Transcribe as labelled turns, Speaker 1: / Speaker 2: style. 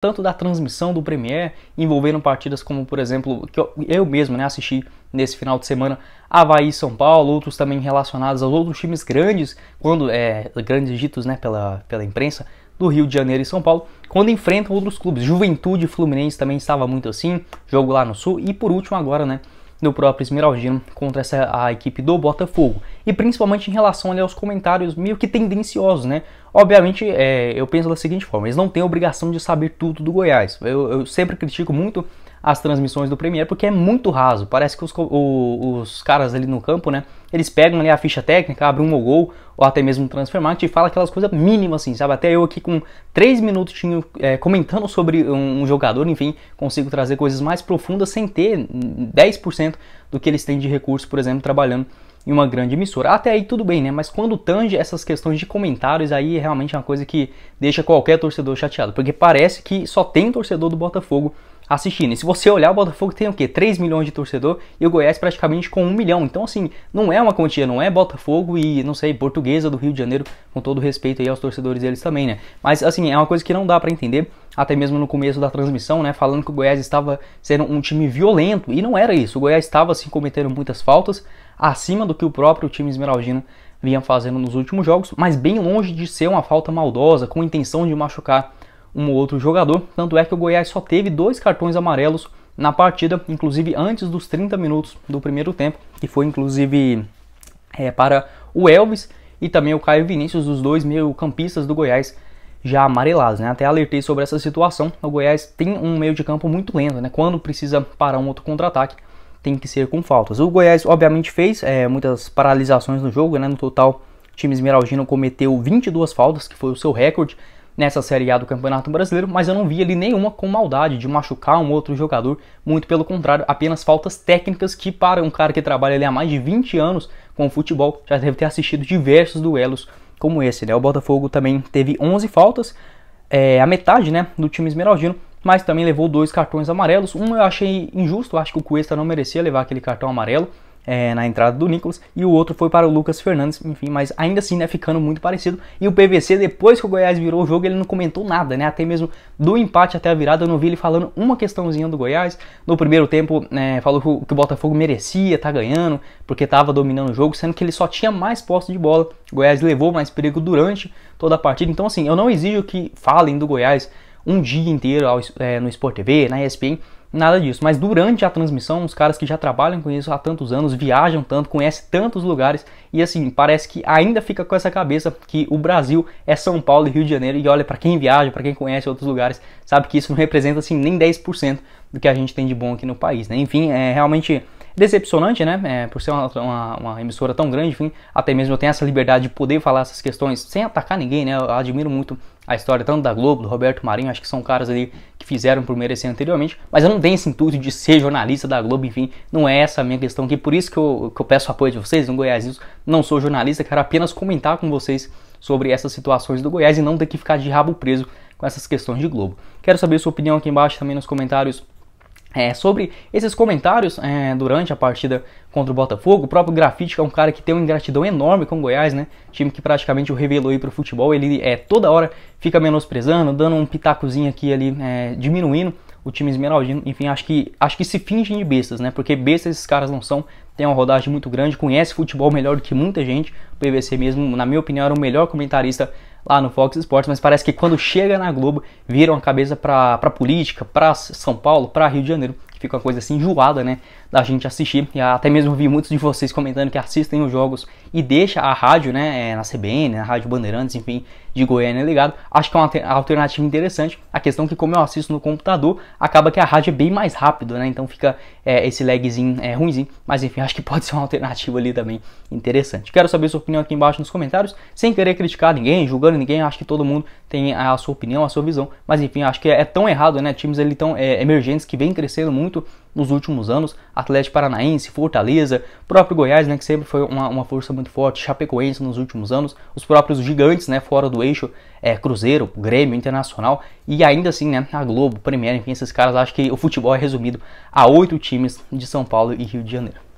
Speaker 1: tanto da transmissão do Premier, envolvendo partidas como, por exemplo, que eu mesmo, né, assisti nesse final de semana, Avaí e São Paulo, outros também relacionados aos outros times grandes, quando grandes ditos, né, pela imprensa, do Rio de Janeiro e São Paulo, quando enfrentam outros clubes. Juventude e Fluminense também estava muito assim, jogo lá no Sul, e por último agora, né, no próprio Esmeraldino contra a equipe do Botafogo. E principalmente em relação ali aos comentários meio que tendenciosos, né? Obviamente, eu penso da seguinte forma, eles não têm obrigação de saber tudo do Goiás. Eu sempre critico muito as transmissões do Premier porque é muito raso. Parece que os caras ali no campo, né, eles pegam ali a ficha técnica, abrem um gol ou até mesmo um transfer market e fala aquelas coisas mínimas assim, sabe? Até eu aqui com 3 minutos comentando sobre um jogador, enfim, consigo trazer coisas mais profundas sem ter 10% do que eles têm de recurso, por exemplo, trabalhando em uma grande emissora. Até aí tudo bem, né? Mas quando tange essas questões de comentários, aí é realmente uma coisa que deixa qualquer torcedor chateado, porque parece que só tem torcedor do Botafogo assistindo. E se você olhar, o Botafogo tem o quê? 3 milhões de torcedor e o Goiás praticamente com 1 milhão. Então, assim, não é uma quantia, não é Botafogo e, não sei, Portuguesa do Rio de Janeiro, com todo respeito aí aos torcedores deles também, né? Mas, assim, é uma coisa que não dá pra entender, até mesmo no começo da transmissão, né? Falando que o Goiás estava sendo um time violento, e não era isso. O Goiás estava, assim, cometendo muitas faltas, acima do que o próprio time esmeraldino vinha fazendo nos últimos jogos, mas bem longe de ser uma falta maldosa, com intenção de machucar um ou outro jogador. Tanto é que o Goiás só teve 2 cartões amarelos na partida, inclusive antes dos 30 minutos do primeiro tempo, que foi inclusive para o Elvis e também o Caio Vinícius, os 2 meio-campistas do Goiás já amarelados, né? Até alertei sobre essa situação. O Goiás tem um meio de campo muito lento, né? Quando precisa parar um outro contra-ataque, tem que ser com faltas. O Goiás obviamente fez muitas paralisações no jogo, né? No total, o time esmeraldino cometeu 22 faltas, que foi o seu recorde nessa Série A do Campeonato Brasileiro, mas eu não vi ali nenhuma com maldade de machucar um outro jogador, muito pelo contrário, apenas faltas técnicas que para um cara que trabalha ali há mais de 20 anos com o futebol, já deve ter assistido diversos duelos como esse, né? O Botafogo também teve 11 faltas, a metade, né, do time esmeraldino, mas também levou 2 cartões amarelos. Um eu achei injusto, acho que o Cuesta não merecia levar aquele cartão amarelo na entrada do Nicolas, e o outro foi para o Lucas Fernandes, enfim, mas ainda assim, né, ficando muito parecido. E o PVC, depois que o Goiás virou o jogo, ele não comentou nada, né, até mesmo do empate até a virada, eu não vi ele falando uma questãozinha do Goiás. No primeiro tempo, falou que o Botafogo merecia estar ganhando, porque estava dominando o jogo, sendo que ele só tinha mais posse de bola. O Goiás levou mais perigo durante toda a partida. Então, assim, eu não exijo que falem do Goiás um dia inteiro no Sport TV, na ESPN, nada disso, mas durante a transmissão, os caras que já trabalham com isso há tantos anos, viajam tanto, conhecem tantos lugares, e assim, parece que ainda fica com essa cabeça que o Brasil é São Paulo e Rio de Janeiro, e olha, para quem viaja, para quem conhece outros lugares, sabe que isso não representa assim nem 10% do que a gente tem de bom aqui no país, né? Enfim, é realmente decepcionante, né? Por ser uma emissora tão grande, enfim, até mesmo eu tenho essa liberdade de poder falar essas questões sem atacar ninguém, né? Eu admiro muito a história tanto da Globo, do Roberto Marinho, acho que são caras ali que fizeram por merecer anteriormente, mas eu não tenho esse intuito de ser jornalista da Globo, enfim, não é essa a minha questão aqui, por isso que eu peço apoio de vocês, no Goiás News, não sou jornalista, quero apenas comentar com vocês sobre essas situações do Goiás e não ter que ficar de rabo preso com essas questões de Globo. Quero saber sua opinião aqui embaixo também nos comentários sobre esses comentários durante a partida contra o Botafogo. O próprio Grafite, que é um cara que tem uma ingratidão enorme com o Goiás, né? Time que praticamente o revelou aí pro futebol. Ele toda hora fica menosprezando, dando um pitacozinho aqui ali, diminuindo o time esmeraldino. Enfim, acho que se fingem de bestas, né? Porque bestas esses caras não são. Tem uma rodagem muito grande, conhece futebol melhor do que muita gente. O PVC mesmo, na minha opinião, era o melhor comentarista lá no Fox Sports, mas parece que quando chega na Globo, viram a cabeça pra política, pra São Paulo, pra Rio de Janeiro, que fica uma coisa assim enjoada, né, da gente assistir. E até mesmo vi muitos de vocês comentando que assistem os jogos e deixa a rádio, né, na CBN, na Rádio Bandeirantes, enfim, de Goiânia ligado. Acho que é uma alternativa interessante. A questão é que, como eu assisto no computador, acaba que a rádio é bem mais rápido, né, então fica esse lagzinho ruimzinho, mas enfim, acho que pode ser uma alternativa ali também interessante. Quero saber sua opinião aqui embaixo nos comentários, sem querer criticar ninguém, julgando ninguém. Acho que todo mundo tem a sua opinião, a sua visão, mas enfim, acho que é tão errado, né, times ali tão emergentes que vem crescendo muito nos últimos anos, Atlético Paranaense, Fortaleza, próprio Goiás, né, que sempre foi uma força muito forte, Chapecoense nos últimos anos, os próprios gigantes, né, fora do eixo, Cruzeiro, Grêmio, Internacional, e ainda assim, né, a Globo, Premier, enfim, esses caras, acho que o futebol é resumido a 8 times de São Paulo e Rio de Janeiro.